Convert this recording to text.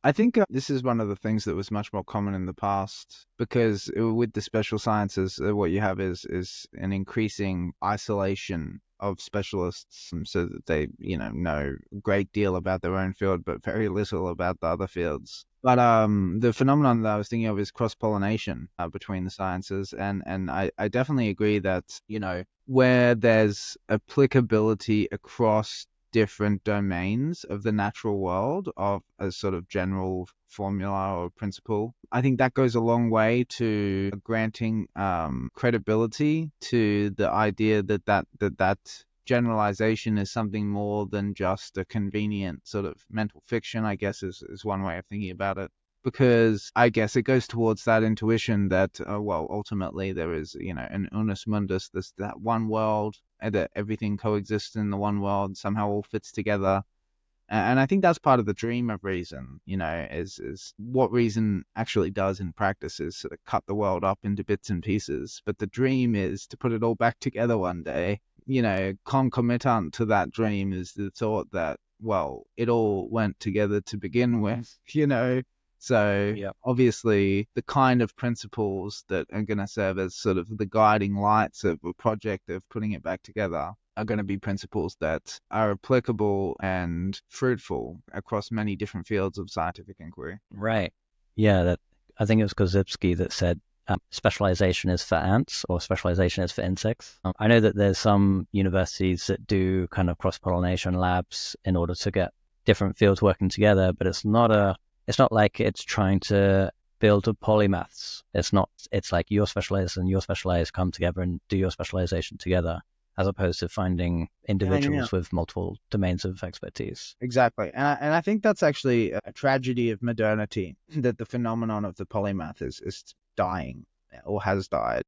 I think this is one of the things that was much more common in the past because with the special sciences, what you have is an increasing isolation of specialists, so that they, know a great deal about their own field, but very little about the other fields. But the phenomenon that I was thinking of is cross-pollination between the sciences, and I definitely agree that, where there's applicability across different domains of the natural world of a sort of general formula or principle. I think that goes a long way to granting credibility to the idea that generalization is something more than just a convenient sort of mental fiction, I guess is one way of thinking about it. Because I guess it goes towards that intuition that, ultimately there is, an unus mundus, this that one world, and that everything coexists in the one world, somehow all fits together. And I think that's part of the dream of reason, is what reason actually does in practice is sort of cut the world up into bits and pieces. But the dream is to put it all back together one day. Concomitant to that dream is the thought that, well, it all went together to begin with, So Yeah. obviously the kind of principles that are going to serve as sort of the guiding lights of a project of putting it back together are going to be principles that are applicable and fruitful across many different fields of scientific inquiry. Right. Yeah, that I think it was Korzybski that said specialization is for ants or specialization is for insects. I know that there's some universities that do kind of cross-pollination labs in order to get different fields working together, but it's not like it's trying to build a polymaths. It's like your specialized and your specialized come together and do your specialization together, as opposed to finding individuals with multiple domains of expertise. Exactly. And I think that's actually a tragedy of modernity, that the phenomenon of the polymath is dying or has died.